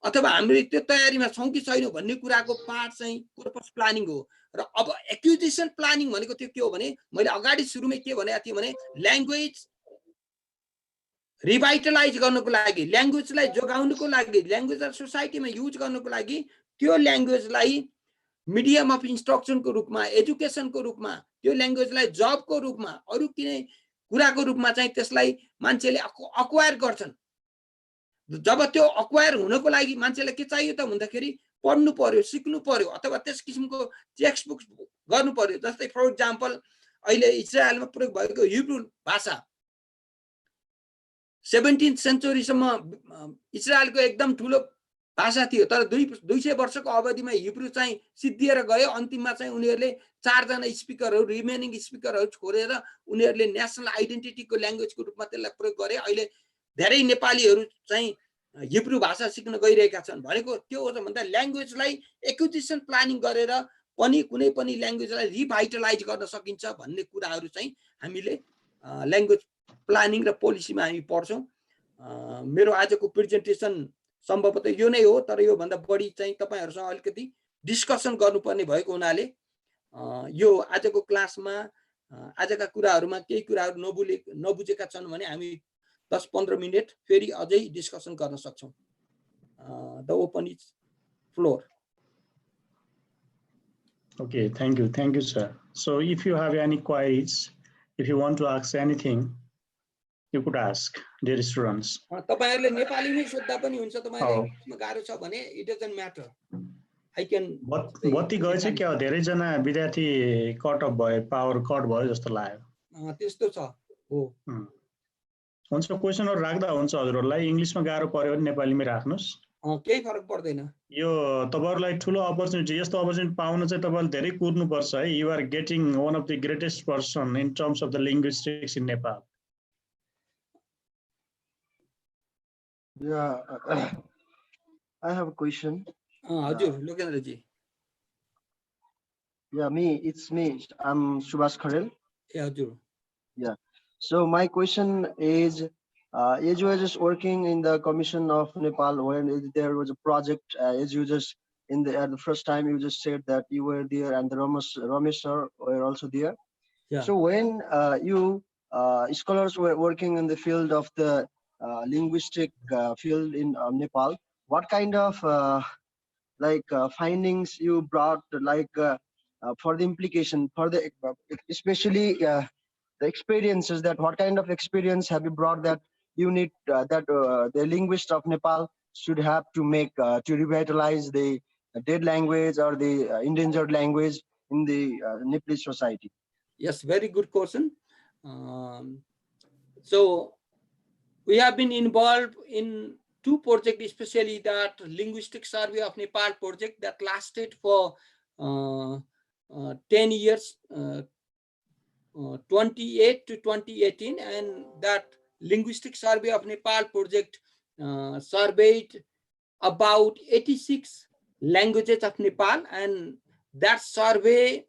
अथवा हामीले त्यो तयारीमा छौं कि छैनौं भन्ने कुराको पार्ट चाहिँ कोर्पस प्लानिङ हो। र अब एक्विजिसन प्लानिङ भनेको त्यो के हो भने मैले अगाडि सुरुमै के भनेको थिएँ भने ल्याङ्ग्वेज रिभाइटलाइज गर्नको लागि, ल्याङ्ग्वेजलाई जोगाउनको लागि, ल्याङ्ग्वेज सोसाइटीमा युज गर्नको लागि त्यो ल्याङ्ग्वेजलाई मिडियम अफ इन्स्ट्रक्सनको रूपमा, एजुकेसनको रूपमा, त्यो ल्याङ्ग्वेजलाई जबको रूपमा, अरु कुनै कुराको रूपमा चाहिँ त्यसलाई मान्छेले अक्वायर गर्छन्। जब त्यो अक्वायर हुनको लागि मान्छेलाई के चाहियो त भन्दाखेरि पढ्नु पर्यो, सिक्नु पर्यो, अथवा त्यस किसिमको टेक्स्ट बुक गर्नु पर्यो। जस्तै फर एक्जाम्पल अहिले इजरायलमा प्रयोग भएको हिब्रू भाषा 17th सेन्चुरीसम्म इजरायलको एकदम ठुलो भाषा थियो। तर 200 वर्षको अवधिमा हिब्रू चाहिँ सिद्धिएर गयो। अन्तिममा चाहिँ उनीहरूले 4 जना स्पिकरहरु, रिमेनिङ स्पिकरहरु छोडेर उनीहरूले नेशनल आइडेन्टिटीको ल्याङ्ग्वेजको रूपमा त्यसलाई प्रयोग गरे। अहिले धेरै नेपालीहरु चाहिँ हिब्रू भाषा सिक्न गइरहेका छन्। भनेको के हो त भन्दा ल्याङ्ग्वेजलाई एक्विजिसन प्लानिङ गरेर पनि कुनै पनि ल्याङ्ग्वेजलाई रिभाइटलाइज गर्न सकिन्छ भन्ने कुराहरु चाहिँ हामीले ल्याङ्ग्वेज प्लानिङ र पोलिसीमा हामी पढ्छौं। मेरो आजको प्रेजेन्टेसन सम्भवतः यो नै हो, तर यो भन्दा बढी चाहिँ तपाईहरुसँग अलिकति डिस्कसन गर्नुपर्ने भएको हुनाले यो आजको क्लासमा आजका कुराहरुमा केही कुराहरु नबुझेका छन् भने हामी 10-15 मिनेट फेरि अझै डिस्कसन गर्न सक्छौं. The open is floor. Okay, thank you, sir. So if you have any queries, if you want to ask anything, you could ask, dear students. तपाईहरुले नेपालीमै सोध्दा पनि हुन्छ, तपाईहरुले इङ्ग्लिसमा गाह्रो छ भने it doesn't matter. I can. बत्ती गएछ क्या हो, धेरै जना विद्यार्थी कट अफ भयो, पावर कट भयो जस्तो लाग्यो. त्यस्तो छ. हो. हुन्छ, क्वेशनहरु राख्दा हुन्छ हजुरहरुलाई, इंग्लिशमा गाह्रो पर्यो भने नेपालीमै राख्नुस्. केही फरक पर्दैन. यो तपाईहरुलाई ठूलो अपर्च्युनिटी, यस्तो अपर्च्युनिटी पाउन चाहिँ तपाईले धेरै कुर्नु पर्छ है. You are getting one of the greatest person in terms of the linguistics in Nepal. Yeah, I have a question. हजुर, लोकेन्द्र जी. Yeah, it's me. I'm Subhash Kharel. Yeah, हजुर. Yeah. So my question is, as you were just working in the Commission of Nepal, when there was a project, as you just at the first time you just said that you were there and the Ramesh sir were also there. Yeah. So when you scholars were working in the field of the linguistic field in Nepal, what kind of findings you brought, for the implication, for the especially the experiences, that what kind of experience have you brought that you need that the linguist of Nepal should have to make to revitalize the dead language or the endangered language in the Nepalese society? Yes, very good question. So we have been involved in 2 projects, especially that linguistic survey of Nepal project that lasted for 10 years, 28 to 2018, and that linguistic survey of Nepal project surveyed about 86 languages of Nepal, and that survey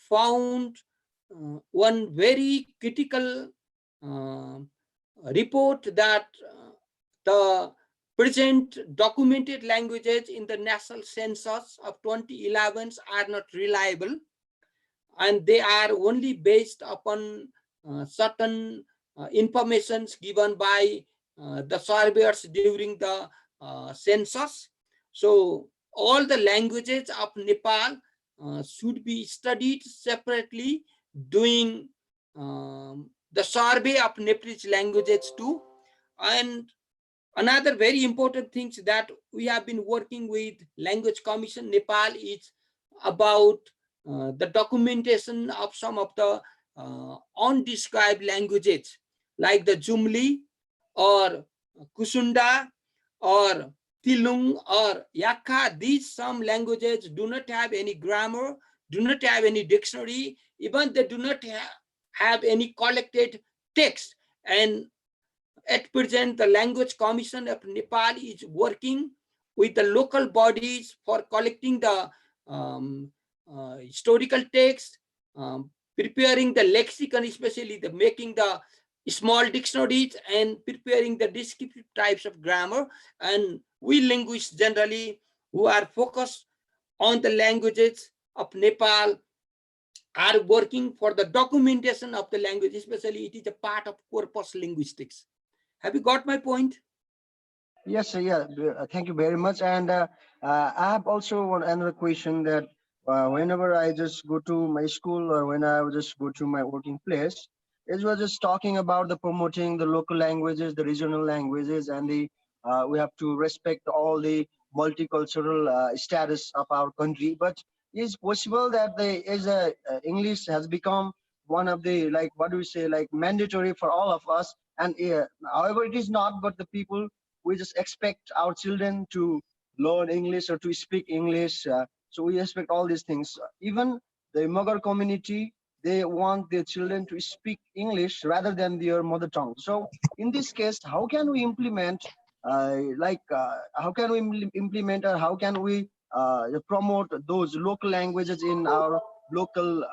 found one very critical report that the present documented languages in the national census of 2011 are not reliable, and they are only based upon certain informations given by the surveyors during the census. So all the languages of Nepal should be studied separately, doing the survey of Nepalese languages too. And another very important thing that we have been working with Language Commission Nepal is about the documentation of some of the undescribed languages like the Jumli or Kusunda or Tilung or Yakha. These some languages do not have any grammar, do not have any dictionary, even they do not have any collected text. And at present, the Language Commission of Nepal is working with the local bodies for collecting the historical text, preparing the lexicon, especially the making the small dictionaries and preparing the descriptive types of grammar. And we linguists generally who are focused on the languages of Nepal are working for the documentation of the language, especially it is a part of corpus linguistics. Have you got my point? Yes, sir. Yeah, thank you very much. And I have also another question that whenever I just go to my school or when I just go to my working place, it was just talking about the promoting the local languages, the regional languages, and the we have to respect all the multicultural status of our country. But is possible that the English has become one of the, like, what do we say, like mandatory for all of us? And however, it is not, but the people, we just expect our children to learn English or to speak English. So we expect all these things. Even the Magar community, they want their children to speak English rather than their mother tongue. So in this case, how can we implement, how can we implement or how can we promote those local languages in our local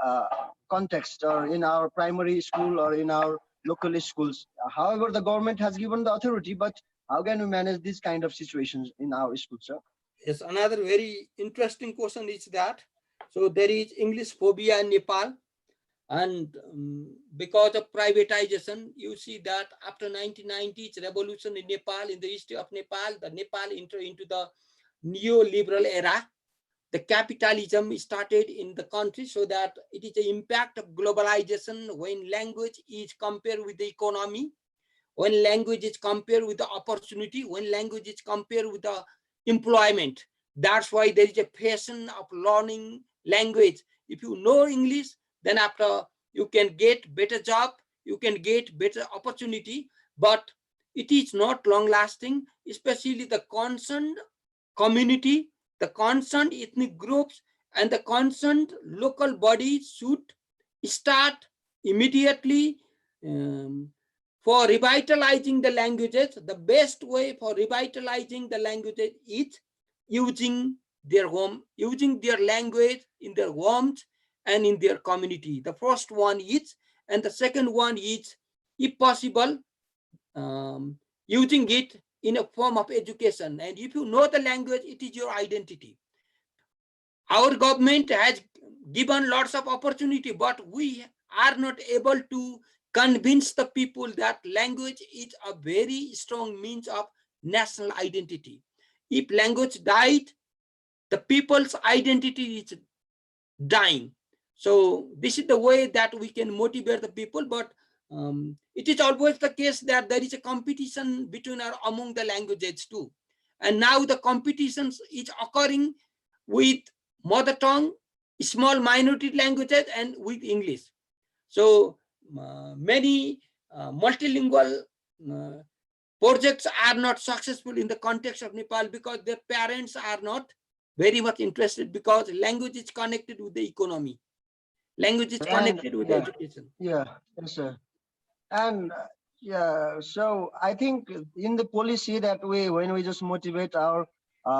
context or in our primary school or in our local schools? However, the government has given the authority, but how can we manage these kind of situations in our schools, sir? Yes, another very interesting question is that, so there is English phobia in Nepal. And because of privatization, you see that after 1990s revolution in Nepal, in the history of Nepal, the Nepal entered into the neoliberal era. The capitalism started in the country, so that it is the impact of globalization when language is compared with the economy, when language is compared with the opportunity, when language is compared with the employment. That's why there is a passion of learning language. If you know English, then after you can get better job, you can get better opportunity, but it is not long lasting, especially the concerned community, the concerned ethnic groups, and the concerned local bodies should start immediately for revitalizing the languages. The best way for revitalizing the languages is using their home, using their language in their homes and in their community. The first one is, and the second one is, if possible, using it in a form of education. And if you know the language, it is your identity. Our government has given lots of opportunity, but we are not able to convince the people that language is a very strong means of national identity. If language died, the people's identity is dying. So this is the way that we can motivate the people, but it is always the case that there is a competition between or among the languages too. And now the competition is occurring with mother tongue, small minority languages, and with English. So many multilingual projects are not successful in the context of Nepal because their parents are not very much interested, because language is connected with the economy. Language is connected with education. Yeah, yes, sir. And yeah, so I think in the policy that when we just motivate our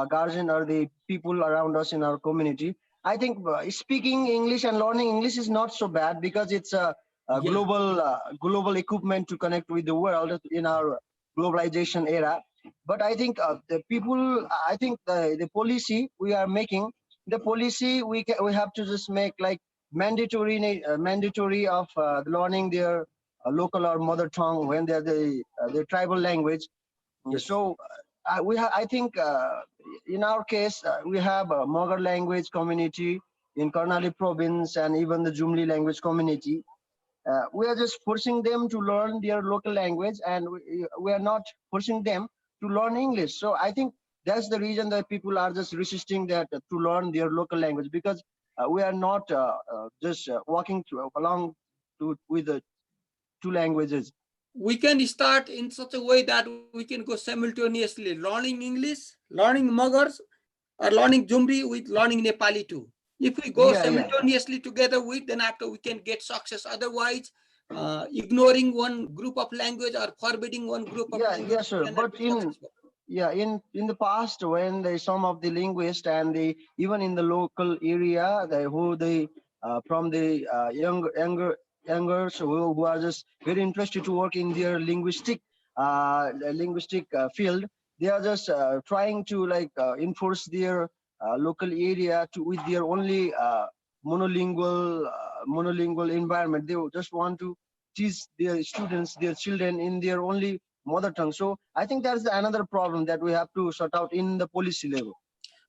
guardian or the people around us in our community, I think speaking English and learning English is not so bad, because it's a Yeah. global equipment to connect with the world in our globalization era. But I think the people, I think the policy we are making, the policy we have to just make like mandatory of learning their local or mother tongue when they're the tribal language. Yes. So I think in our case we have a Mogar language community in Karnali province and even the Jumli language community. We are just forcing them to learn their local language, and we are not forcing them to learn English. So I think that's the reason that people are just resisting that to learn their local language, because we are not just walking along with the two languages. We can start in such a way that we can go simultaneously learning English, learning Magars, or learning Jumri with learning Nepali too. If we go simultaneously together with, then after we can get success. Otherwise, ignoring one group of language or forbidding one group of language. Yes, sir. But in the past, when some of the linguists and even in the local area, from the youngers who are just very interested to work in their linguistic field, they are just trying to enforce their local area to with their only monolingual environment. They just want to teach their students, their children in their only mother tongue. So I think that's another problem that we have to sort out in the policy level.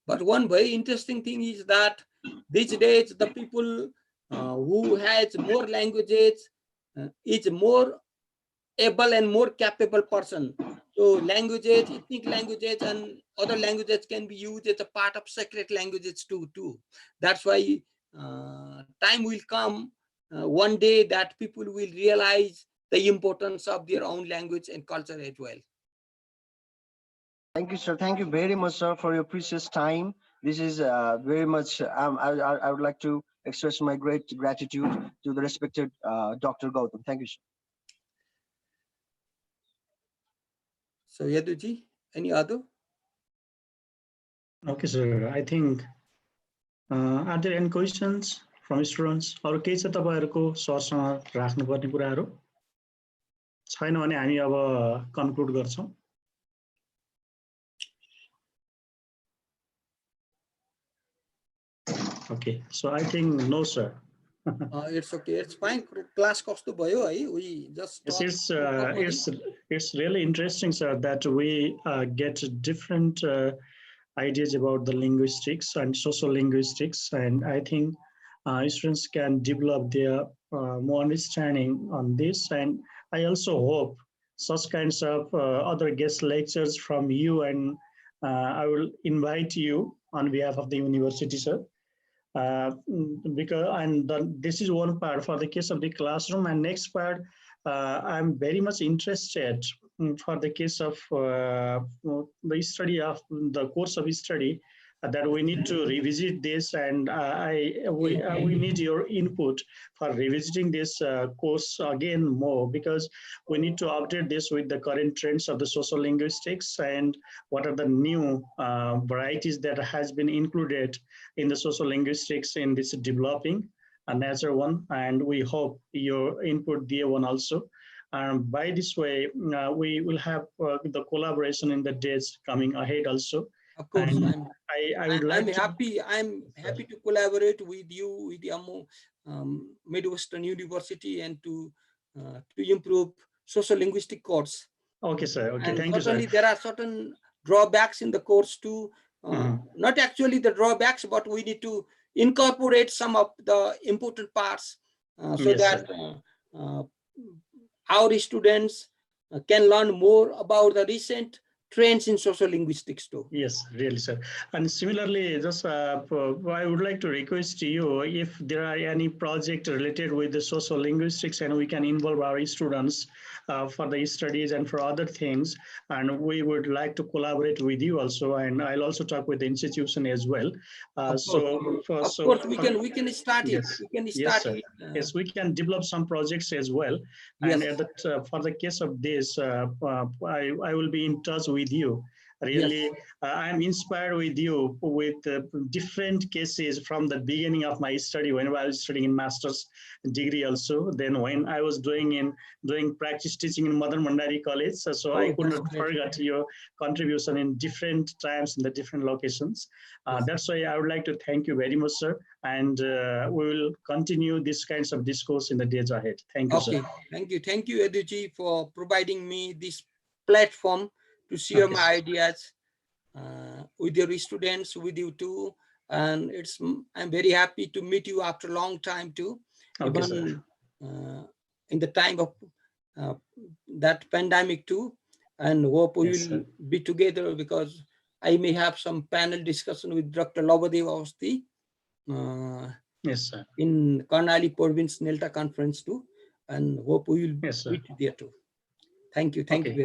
But one very interesting thing is that these days the people who has more languages is more able and more capable person. So languages, ethnic languages and other languages can be used as a part of sacred languages too. That's why time will come one day that people will realize the importance of their own language and culture as well. Thank you, sir. Thank you very much, sir, for your precious time. This is very much, I would like to express my great gratitude to the respected Dr. Gautam. Thank you, sir. So Yaduji, any other? Okay, sir. I think, are there any questions from students? अरु केही छ तपाईहरुको सरसँग राख्नुपर्ने कुराहरु? छैन भने हामी अब कन्क्लुड गर्छौं. Okay, so I think no, sir. It's okay. It's fine. Class cost भयो है. We just Yes, talk normally. it's really interesting, sir, that we get different ideas about the linguistics and social linguistics, and I think students can develop their more understanding on this. And I also hope such kinds of other guest lectures from you, and I will invite you on behalf of the university, sir. Because this is one part for the case of the classroom, and next part I'm very much interested for the case of the study of the course of study, that we need to revisit this, and we need your input for revisiting this course again more, because we need to update this with the current trends of the social linguistics and what are the new varieties that has been included in the social linguistics in this developing another one, and we hope your input there one also. By this way, we will have the collaboration in the days coming ahead also. Of course, And I would like I'm happy to collaborate with you, with the Midwestern University, and to improve social linguistic course. Okay, sir. Okay, And thank you, sir. certainly there are certain drawbacks in the course too. Not actually the drawbacks, but we need to incorporate some of the important parts so Yes, that our students can learn more about the recent trends in social linguistics too. Yes, really, sir. And similarly, just I would like to request to you if there are any project related with the social linguistics, and we can involve our students for the studies and for other things, and we would like to collaborate with you also, and I'll also talk with the institution as well. Of course, we can start it. Yes, We can yes, start sir. it. Yes, we can develop some projects as well. Yes. And at that, for the case of this, I will be in touch with you. Really, Yes. I'm inspired with you with different cases from the beginning of my study when I was studying in master's degree also. Then when I was doing practice teaching in Madan Mandari College, so I could not forget your contribution in different times in the different locations. That's why I would like to thank you very much, sir. And we will continue these kinds of discourse in the days ahead. Thank you, sir. Thank you, Eduji, for providing me this platform to share my ideas with your students, with you too. And I'm very happy to meet you after a long time too, even in the time of that pandemic too. And hope we will be together, because I may have some panel discussion with Dr. Labadev Avasti yes, sir. in Karnali Province NELTA conference too, and hope we will meet there too. Thank you. Thank you very much.